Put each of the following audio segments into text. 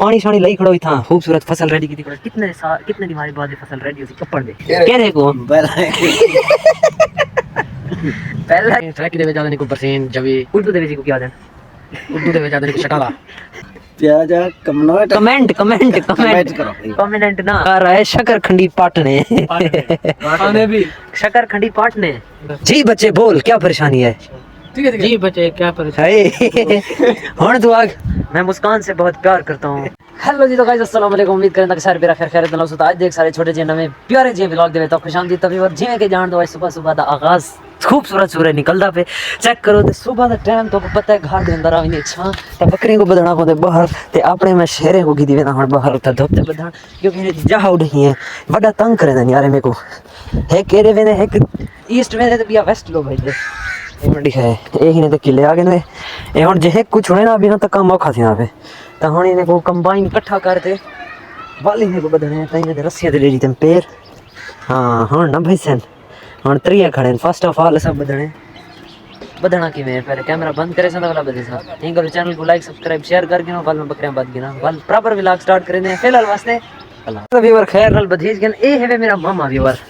पानी शानी लई खड़ो था खूबसूरत फसल रेडी की थी कितने दिन बाद फसल रेडी हुई कपड़ दे कह रहे को पहला ट्रैक दे जाने को बरसीन जवी उर्दू दे को क्या देन उर्दू दे जाने को शटाला प्याजा कमेंट करो कमेंट ना आ रहा है शकरखंडी पाटने आने भी शकरखंडी पाटने जी बच्चे बोल क्या परेशानी है जी बच्चे क्या परेशानी हुन तू आग मैं मुस्कान से बहुत प्यार करता हूँ हेलो जी तो गाइस अस्सलाम वालेकुम उम्मीद करता कि सारे खैर खैरियत नाल हो आज देख सारे छोटे जे नवे प्यारे जे व्लॉग दे तो खुशामदीद तभी और जिवें के जान दो आज सुबह सुबह दा आगाज खूबसूरत सूरज निकलदा पे चेक करो ते सुबह दा टाइम तो पता है घर दे अंदर आवी नहीं छा ते बकरी को बदना पोंदे बाहर ते अपने मैं शेरे को गिदी वेना हुन बाहर उठा धोपते बदन क्योंकि मेरी जहा उड़ी है बड़ा तंग करे यार मेरे को है केरे वेने है ईस्ट वेने ते बिया वेस्ट लो भाई मंडी है यही ने तो किले आ गए ने ए हुन जे कुछ होने ना अभी ना तक काम औखा थी ना पे तो हुन इने को कंबाइन इकट्ठा करते वाली ने को बदने तई ने रस्सियां दे ली पैर हां हुन ना भाई सन हुन त्रिया खड़े फर्स्ट ऑफ ऑल सब बदना की मैं पहले कैमरा बंद करे संदा वाला बदे सा ठीक करो चैनल को लाइक सब्सक्राइब शेयर कर गिनो बाल में बकरियां बात गिना बाल प्रॉपर व्लॉग स्टार्ट करे ने फिलहाल वास्ते अल्लाह व्यूअर खैर नाल बधीज गन ए है मेरा मामा व्यूअर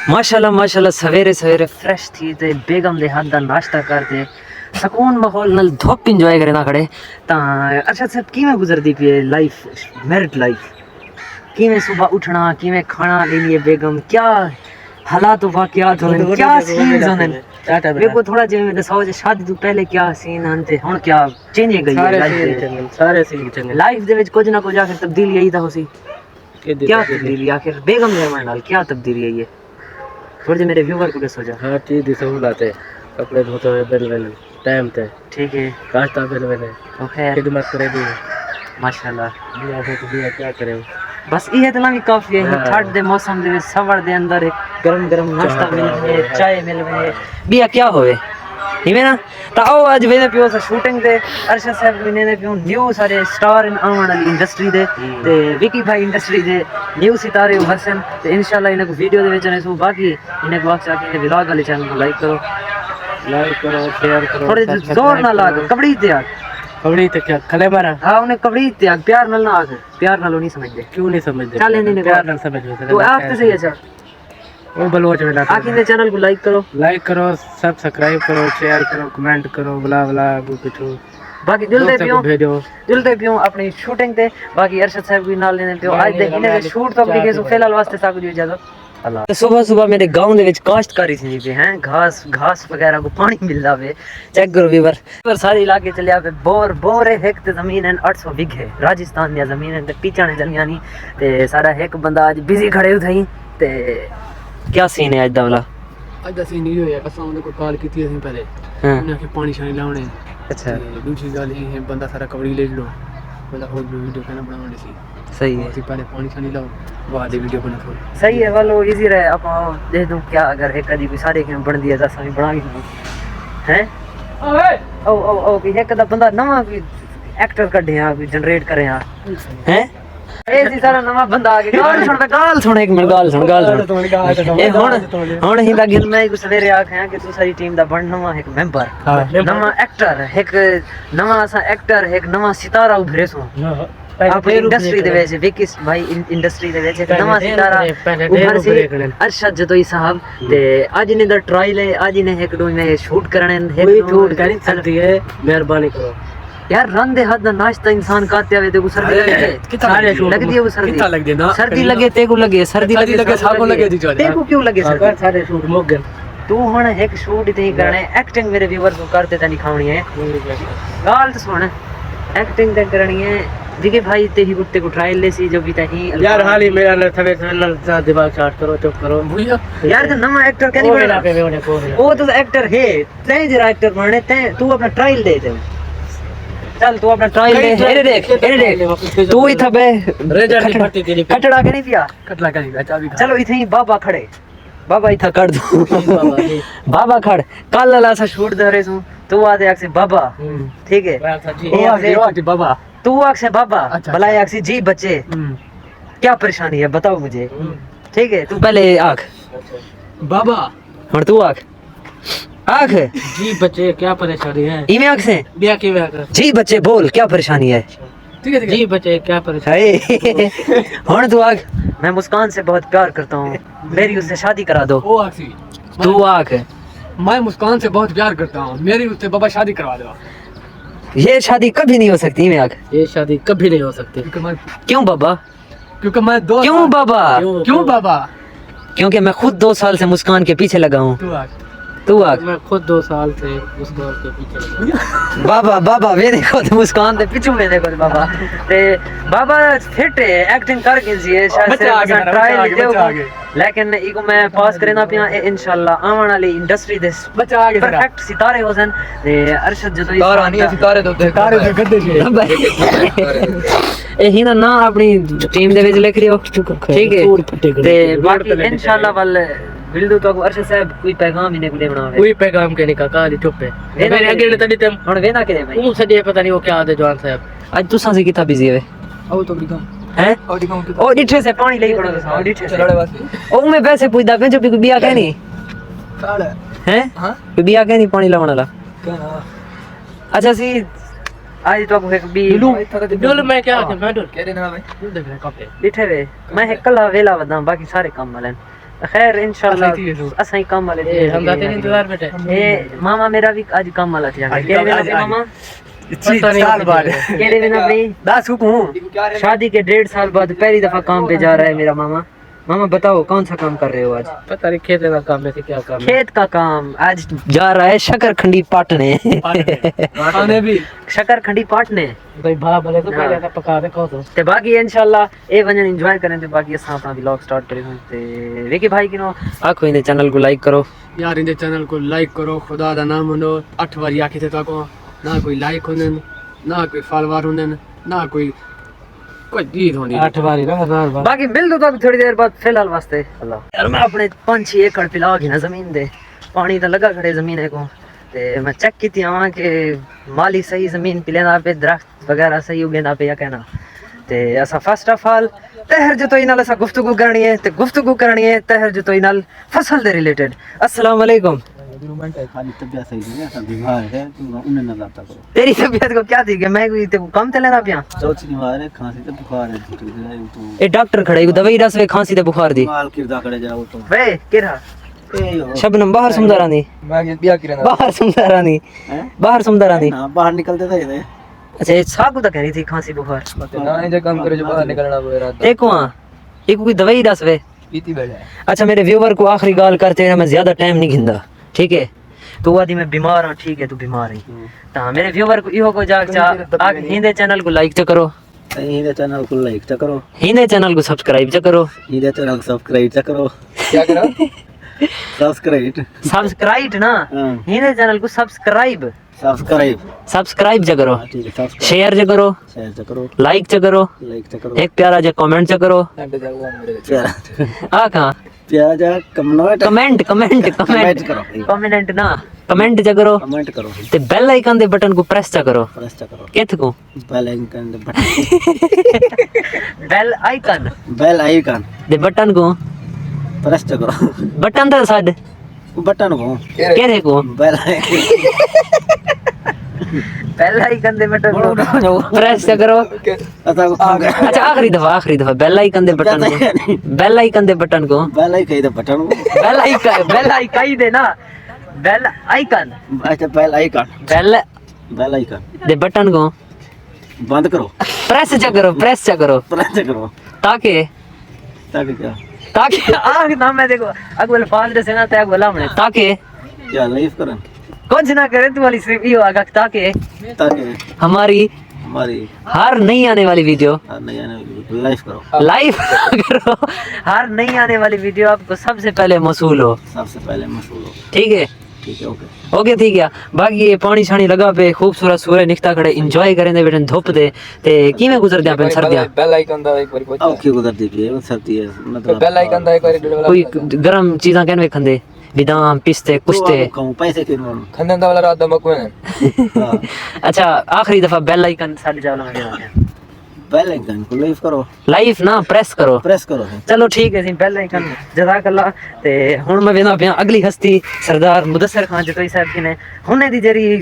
माशाल्लाह सवेरे सवेरे फ्रेश थी ते बेगम दे हाथ दा नाश्ता करते सुकून माहौल नाल धोप एंजॉय करे ना खड़े ता अच्छा सब किवें गुजरदी पई लाइफ मैरिड लाइफ किवें सुबह उठना किवें खाना लेनी बेगम क्या हालात वाकयात होने क्या सीन होने मेरे को थोड़ा जे दसाओ जे शादी तो पहले क्या सीन आनते हुन क्या चेंज गई है सारे सीन चंगे लाइफ दे विच कुछ ना कुछ आखिर तब्दीली आई ता होसी क्या तब्दीली आखिर बेगम दे मन नाल क्या तब्दीली आई है थोड़े मेरे व्यूअर को दसो जा हर चीज दी सहूलत है कपड़े धोते हुए बिल टाइम पे ठीक है काश्ता बिल ओके खिदमत करे दी माशाल्लाह दिया है तो दिया क्या करे बस ये इतना भी काफी है ठंड दे मौसम दे सवर दे अंदर एक गरम नाश्ता मिल चाय मिल बिया क्या होवे इवे ना ता आओ आज वेने पियो सा शूटिंग दे अरशद साहब ने पियो न्यू सारे स्टार इन आवन वाली इंडस्ट्री दे ते विकी भाई इंडस्ट्री दे न्यू सितारे हसन ते इंशाल्लाह इनको वीडियो दे विच ने सो बाकी इनको वाक आके इने व्लॉग वाले चैनल को लाइक करो शेयर करो थोड़े जोर ना लाग कबड़ी ते यार कबड़ी ते क्या खले मारा हां उन्हें कबड़ी ते प्यार नाल ना आके प्यार नाल नहीं समझदे क्यों नहीं समझदे चल इन्हें प्यार नाल समझ तो आप तो सही अच्छा वो बलवच में आके इन्हें चैनल को लाइक करो सब्सक्राइब करो शेयर करो कमेंट करो बला कुछ बाकी जुलते पियो अपनी शूटिंग ते बाकी अरशद साहब भी नाल लेने पियो आज दे इन्हें शूट तो अपनी केसो फिलहाल वास्ते साकू दी इजाजत अल्लाह सुबह मेरे गांव दे विच काश्तकारी थी पे हैं घास वगैरह को पानी मिलदा वे चेक करो व्यूअर पर सारे इलाके चलिया पे बोर एक ते जमीन है 800 बीघे राजस्थान दी जमीन है ते पीछाने जलियानी ते सारा एक बंदा आज बिजी खड़े उठई ते क्या सीन है आज दा वाला आज दा सीन ये होया असा उनको कॉल कीती असी पहले उन्हें के पानी शानी लावणे अच्छा दूसरी गल ये है बंदा सारा कवड़ी ले लो बंदा और वीडियो कहना बनाने सी सही है पहले पानी शानी लाओ बाद वीडियो बना थोड़ी सही है वालो इजी रहे आप दे दूं क्या अगर एक कदी कोई सारे के बन दिया जैसा भी बना के हैं ओ कि एक दा बंदा नवा कोई एक्टर कढे आ कोई जनरेट करे आ हैं ए जी सारा नवा बंदा आ गया गाल सुन एक मिनट गाल सुन ए हुन ही लगिन मैं को सवेरे आखया कि तू सारी टीम दा बन नवा एक मेंबर नवा एक्टर एक नवा सा एक्टर एक नवा सितारा उभरे सो अपनी इंडस्ट्री दे वैसे विकी भाई इंडस्ट्री दे वैसे नवा सितारा उभर से अरशद जतोई साहब ते आज ने दा ट्रायल है आज ने एक दो में शूट करने एक शूट करनी चलती है मेहरबानी करो यार रन दे हाथ दा नाश्ता इंसान काते आवे ते को सर्दी लगे सारे शूट लग दिए वो सर्दी कितना लग दे ना सर्दी लगे ते को लगे सर्दी लगे साको लगे दी ते को क्यों लगे सर सारे शूट मुक गए तू हुन एक शूट इतनी करने एक्टिंग मेरे व्यूअर्स को करते तनी खावनी है गाल तो सुन एक्टिंग ते करनी है विकी भाई ते ही कुत्ते को ट्रायल ले सी जो भी तही यार हाल ही मेरा न थवे न दिमाग चाट करो चुप करो यार तो नवा एक्टर कैसे बना वो तो एक्टर है ते जरा एक्टर बनने ते तू अपना ट्रायल दे दे चल तू अपना ट्रायल दे एरे देख तू इथा बे रेजर नहीं फटती तेरी कटड़ा के नहीं पिया कटला का नहीं चाबी चलो इथे ही बाबा खड़े बाबा इथा कर दो बाबा खड़ कल ला सा शूट दे रे सु तू आ दे से बाबा ठीक है जी बाबा तू आख से बाबा भला आख से जी बच्चे क्या परेशानी है बताओ मुझे ठीक है तू पहले आख बाबा और तू आख जी बच्चे क्या परेशानी है इमे आख से बिया की बिया कर जी बच्चे बोल क्या परेशानी है ठीक है जी बच्चे क्या परेशान हाय हुन तू आग मैं मुस्कान से बहुत प्यार करता हूँ मेरी उससे शादी करा दो ओ आखसी तू आग मैं मुस्कान से बहुत प्यार करता हूँ मेरी उससे बाबा शादी करवा दो ये शादी कभी नहीं हो सकती मैं आग ये शादी कभी नहीं हो सकती क्यों बाबा क्योंकि मैं दो क्यों बाबा क्यों बाबा क्योंकि मैं खुद 2 साल से मुस्कान के पीछे लगा हूँ तू आग तू आग मैं खुद 2 साल से उस दौर के पीछे लगा बाबा बाबा वे देखो तो मुस्कान दे पिछू में देखो तो बाबा ते बाबा फिट है एक्टिंग कर के जी शायद बच्चा आगे मेरा, बच्चा आगे, बच्चा आगे। लेकिन इको मैं पास करे ना पिया इंशाल्लाह आवन वाली इंडस्ट्री दे बच्चा आगे तेरा। परफेक्ट सितारे हो सन ते अरशद जो तारा नहीं सितारे तो देख तारे तो गद्दे जी ए ही ना अपनी टीम दे विच लिख रियो ठीक है ते बाकी इंशाल्लाह वल बिल्डू तो अरशद साहब कोई पैगाम ही निकले बनावे कोई पैगाम के निका काली चुप है मेरे अगे ने तड़ी तम हुन वेना के भाई तू सजे पता नहीं वो क्या आदे जवान साहब आज तुसा से किथा बिजी है आओ तो दिखा हैं आओ दिखाऊं ओ डिठे से पानी लेई पड़ो ओ डिठे से लड़े वासी ओ मैं वैसे पूछदा पे जो कोई बिया कहनी साले हैं हां कोई बिया कहनी पानी लावण वाला कहना अच्छा सी आज तो एक बी डोल मैं क्या मैं डोल कह देना भाई देख रहा कपड़े डिठे वे मैं कला वेला वदा बाकी सारे काम वाले खैर इंशाल्लाह असाई काम वाले ए हम जाते इंतजार बैठे ए मामा मेरा भी आज काम वाला थी आज केड़े आज- वेला मामा साल बाद केड़े वेला भाई 10 हूं शादी के 1.5 साल बाद पहली दफा काम पे जा रहा है मेरा मामा मामा बताओ कौन सा काम कर रहे हो आज पता नहीं खेत का काम है कि क्या काम है खेत का काम आज जा रहा है शकरखंडी पाटने आने भी शकरखंडी पाटने भाई भा भले तो पहले का पका दे को तो ते बाकी इंशाल्लाह ए वजन एंजॉय करें ते बाकी असां अपना व्लॉग स्टार्ट करें ते विकी भाई किनो आखो इन चैनल को लाइक करो यार इन चैनल को लाइक करो खुदा दा नाम मनो 8 बार आखी थे ताको ना कोई लाइक होने ना कोई फॉलोअर होने ना कोई चीज होनी 8 बार ना 1000 बार बाकी मिल दो तक थोड़ी देर बाद फिलहाल वास्ते अल्लाह यार मैं अपने 5-6 एकड़ पिला की ना जमीन दे पानी तो लगा खड़े जमीन को ते मैं चेक की थी आवा के माली सही जमीन पिलेना पे दरख्त वगैरह सही उगेना पे या कहना ते ऐसा फर्स्ट ऑफ ऑल तहर जो तो इनाल ऐसा गुफ्तगू करनी है ते गुफ्तगू करनी है तहर जो तो इनाल फसल दे रिलेटेड अस्सलाम वालेकुम खाली तबियत सही नहीं है बीमार है उन्हें ना लाता करो तेरी तबीयत को क्या थी कि मैं कोई ते कम चले ना पिया सोच बीमार है खांसी ते बुखार है तो ए डॉक्टर खड़े को दवाई दस वे खांसी ते बुखार दी माल किरदा करे जरा वो तो वे किरा ए शबनम बाहर सुंदरा दी मैं बिया किरण बाहर सुंदरा दी हैं बाहर सुंदरा दी ना बाहर निकलते थे ये अच्छा ये सागु तो कह रही थी खांसी बुखार ना ये काम करे जो बाहर निकलना पड़ेगा एक वहाँ एक कोई दवाई दस वे पीती बैठा अच्छा मेरे व्यूवर को आखिरी गाल करते हैं मैं ज्यादा टाइम नहीं घिंदा ठीक है तो वादी मैं बीमार हूँ ठीक है तू बीमार है ता मेरे व्यूवर को इहो को जाग चा आग हिंदे चैनल को लाइक तो करो हिंदे चैनल को लाइक च करो हिंदे चैनल को सब्सक्राइब तो करो हिंदे चैनल सब्सक्राइब च करो क्या करा सब्सक्राइब सब्सक्राइब ना हां हिंदे चैनल को सब्सक्राइब सब्सक्राइब जो करो ठीक है सब्सक्राइब शेयर जो करो शेयर च करो लाइक जो करो लाइक च करो एक प्यारा जो कमेंट जो करो प्यारा आ कहाँ प्यारा जा comment comment comment comment comment करो कमेंट ना कमेंट जो करो कमेंट करो ते बेल आइकन दे बटन को प्रेस चा करो प्रेस च करो किथ को बेल आइकन दे बटन बेल आइकन दे बटन को प्रेस च करो बटन तो साड बटन को केरे को बेल आइकन बेल आइकन दे बटन को प्रेस चा करो अच्छा आखिरी दफा बेल आइकन दे बटन को बेल आइकन दे बटन को बेल आइकन दे बटन को बेल आइकन दे ना बेल आइकन अच्छा बेल आइकन बेल आइकन दे बटन को बंद करो प्रेस चा करो प्रेस च करो ताकि ताकि क्या ताकि आग ना मैं देखो अगवल फादर से ना तैग बोला हमने ताकि क्या लाइव करन कुछ ना करे तू वाली सिर्फ यो आगा ताकि ताकि हमारी हमारी हर नई आने वाली वीडियो नया लाइव करो लाइव करो हर नई आने वाली वीडियो आपको सबसे पहले मौसूल हो सबसे पहले मशहूर हो ठीक है ओके ओके ठीक है बाकी ये पानी शानी लगा पे खूबसूरत सूरज निकता खड़े एंजॉय करें दे बेटन धूप दे ते किवें गुजर दिया पेन सर्दियां बेल आइकन दा एक बारी पूछ औखी गुजरती पई है सर्दी है मतलब बेल आइकन दा एक बारी डेढ़ कोई गरम चीज़ां कहने खंदे बादाम पिस्ते कुश्ते कहूं पैसे क्यों खंदन दा वाला रात दा मको है अच्छा आखिरी दफा बेल आइकन साडे चावल में देना बेल आइकन को लाइव करो, ਲਾਈਵ ਨਾ ਪ੍ਰੈਸ ਕਰੋ। प्रेस करो है। ਚਲੋ ਠੀਕ ਹੈ ਜੀ ਪਹਿਲਾਂ ਹੀ ਕਰਨ ਜਜ਼ਾਕੱਲਾ। ਤੇ ਹੁਣ ਮੈਂ ਵੇਖਦਾ ਪਿਆ ਅਗਲੀ ਹਸਤੀ ਸਰਦਾਰ ਮੁਦੱਸਰ ਖਾਨ ਜਤੋਈ ਸਾਹਿਬ ਜੀ ਨੇ। ਹੁਣੇ ਦੀ ਜਿਹੜੀ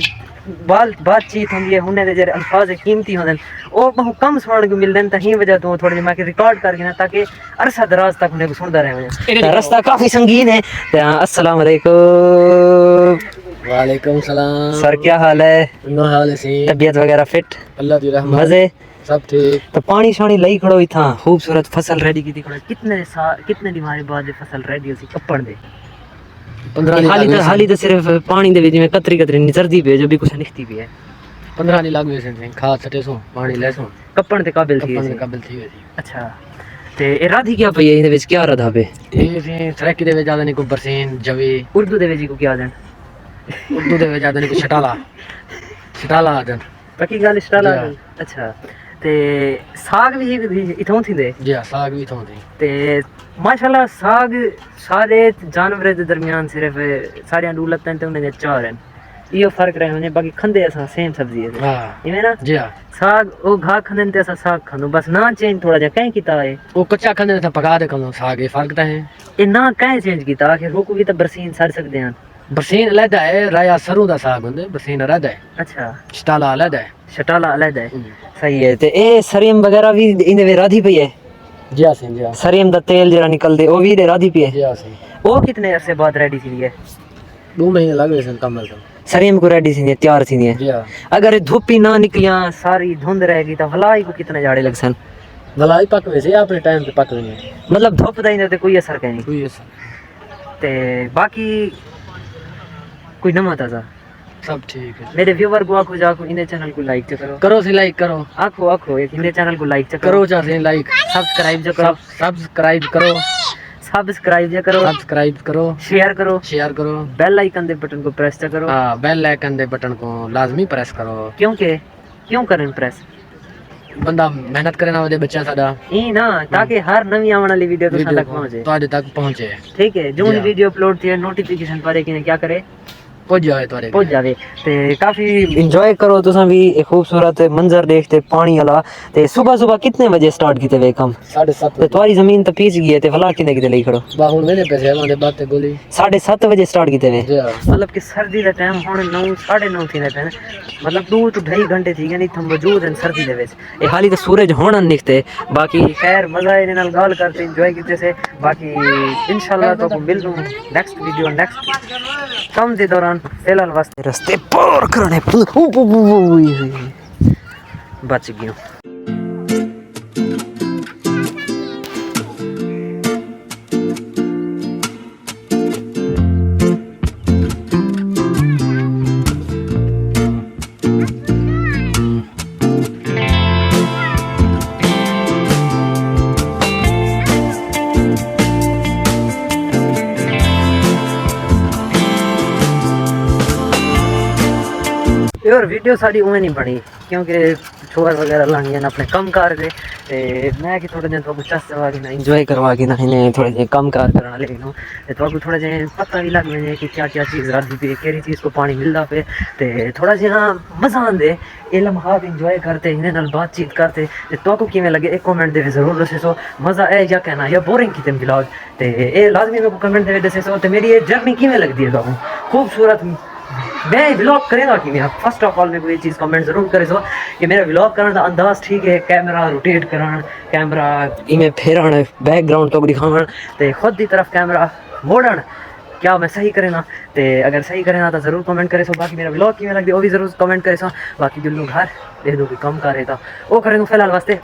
ਬਾਤਚੀਤ ਹੁੰਦੀ ਹੈ, ਹੁਣੇ ਦੇ ਜਿਹੜੇ ਅਲਫਾਜ਼ ਕੀਮਤੀ ਹੁੰਦੇ ਨੇ ਉਹ ਬਹੁਤ ਕਮ ਸੁਣਨ ਨੂੰ ਮਿਲਦੇ ਨੇ। ਤਾਂ ਹੀ ਵਜ੍ਹਾ ਤੋਂ ਥੋੜੇ ਜਿਹਾ ਮੈਂ ਰਿਕਾਰਡ ਕਰਕੇ ਨਾ ਤਾਂ ਕਿ ਅਰਸਾ ਦਰਾਜ਼ ਤੱਕ ਉਹਨੇ ਸੁਣਦਾ ਰਹੇ। ਰਸਤਾ ਕਾਫੀ ਸੰਗੀਨ ਹੈ। ਤੇ अस्सलाम वालेकुम। वालेकुम सलाम सर क्या हाल है? ना हाल सी तबीयत वगैरह फिट? अल्लाह दी रहमत मजे? सब ठीक। तो पानी शानी लई खड़ो इथा खूबसूरत फसल रेडी की खड़ो। कितने दिमाग बाद फसल रेडी होसी कपड़ दे 15 हाली तो सिर्फ पानी दे विच में कतरी कतरी निचरदी पे जो भी कुछ निकती भी है। 15 नहीं लाग से खाद सटे सो पानी ले सो कपड़ ते काबिल थी कपन काबिल थी वे अच्छा। ते ए राधी क्या पई है इदे विच क्या राधा पे? ये से ट्रैक दे वे ज्यादा नहीं को बरसीन जवे उर्दू दे विच को क्या देन? उर्दू दे वे ज्यादा नहीं को छटाला आदन पक्की गल स्टाइल जी हाँ। अच्छा। ते साग भी इथों थी दे जी साग भी थों थी ते माशाल्लाह साग सारे जानवरें दे दरमियान सिर्फ सारे अंडूलतन ते उन्हें चार हैं। यो फर्क रहे होने बाकी खंदे असा सेम सब्जी है हां इवें ना जी हां। साग ओ घा खंदे ते असा साग खानो बस ना चेंज थोड़ा जा कहीं कीता है। वो कच्चा खाने था पका दे कनो साग ये फर्क ता है। ए ना कहीं चेंज कीता आखिर रोको भी तो बरसीन सड़ सकदे हैं। बरसीन अलग है राया सरों दा साग हुंदे बरसीन अलग है अच्छा छटाला अलग है। शटाला अलग है सही है। ते ए सरियम वगैरह भी इनदे वे राधी पई है? जी हां जी हां। सरियम दा तेल जरा निकलदे ओ भी दे राधी पई जी है? हां सी ओ कितने अरसे बाद रेडी थी है? 2 महीने लगे सन कमल तो सरियम को रेडी थी तैयार थी है। जी हां। अगर धूप ही ना निकलिया सारी धुंध रहेगी तो भलाई को कितने जाड़े लग सन? भलाई पक वैसे अपने टाइम पे पक रही है मतलब धूप दा इनते कोई असर कहीं नहीं। कोई ऐसा ते बाकी कोई नवा ताजा सब ठीक है। मेरे व्यूवर को आखो जाको इन्हें चैनल को लाइक करो। करो से लाइक करो आखो आखो एक इन्हें चैनल को लाइक करो चाहे लाइक सब्सक्राइब जो करो सब्सक्राइब करो सब्सक्राइब जो करो सब्सक्राइब करो शेयर करो शेयर करो बेल आइकन दे बटन को प्रेस करो। हाँ बेल आइकन दे बटन को लाजमी प्रेस करो क्यों करें प्रेस? बंदा मेहनत करे ना ਉਹਦੇ ਬੱਚਾ ਸਾਡਾ ई ना ताकि हर नवी आने वाली वीडियो तो तक पहुंचे ਤੁਹਾਡੇ ਤੱਕ ਪਹੁੰਚੇ ठीक है। जो जी हाँ। वीडियो अपलोड थी नोटिफिकेशन पर कि क्या करे पहुंच जाए ਤੁਹਾਡੇ पहुंच जावे। ते काफी एंजॉय करो तुसा भी एक खूबसूरत मंजर देखते पानी वाला। ते सुबह सुबह कितने बजे स्टार्ट कीते वे काम? 7:30 ते तुम्हारी जमीन तो पीस गई है ते भला किने किते लई खड़ो? बा ਹੁਣ ਮੈਨੇ ਪੈਸੇ ਆਵਾਂਦੇ ਬਾਤ ਤੇ ਗੋਲੀ 7:30 बजे स्टार्ट कीते वे जी हां। मतलब कि सर्दी का टाइम हुन 9 9:30 थी पे मतलब 2 to 2.5 घंटे थी गए नहीं मौजूद हैं सर्दी दे विच। ए हाली तो सूरज होना निकते बाकी खैर मजा इहदे नाल गल करते एंजॉय कीते से। बाकी इंशाल्लाह तो मिलूं नेक्स्ट वीडियो नेक्स्ट कम दे दौरान। फिलहाल वास्ते रास्ते पार करने बच गया। और वीडियो साड़ी उमें नहीं बनी क्योंकि छोर वगैरह लानी अपने कम कार के ते मैं कि थोड़े दिन तो चस चवा के ना इंजॉय करवा के ना इन्हें थोड़े जे कम कार करना लेकिन तो थोड़ा जे पता भी लग जाए कि क्या क्या चीज़ राधी पे केरी चीज़ को पानी मिलता पे ते थोड़ा जे हाँ मज़ा आंदे ये लम्हात इंजॉय करते इन्हें नाल बातचीत करते तो को किवें लगे एक कमेंट दे जरूर दसे सो मज़ा है या कहना या बोरिंग किते ब्लॉग ते ये लाजमी मेरे को कमेंट दे दसे सो ते मेरी ये जर्नी किवें लगती है तो खूबसूरत मैं व्लॉग करेगा कि मैं फर्स्ट ऑफ ऑल में कोई चीज़ कमेंट जरूर करे सो कि मेरा व्लॉग करने का अंदाज ठीक है। कैमरा रोटेट करान कैमरा इमें फेरन बैकग्राउंड तो दिखावन ते खुद की तरफ कैमरा मोड़न क्या मैं सही करे ना ते अगर सही करे ना तो जरूर कमेंट करे सो। बाकी मेरा व्लॉग किवें लगदे ओ भी जरूर कमेंट करे सो। बाकी जो लोग घर दे दो कि कम करे तो वो करे तो फिलहाल वास्ते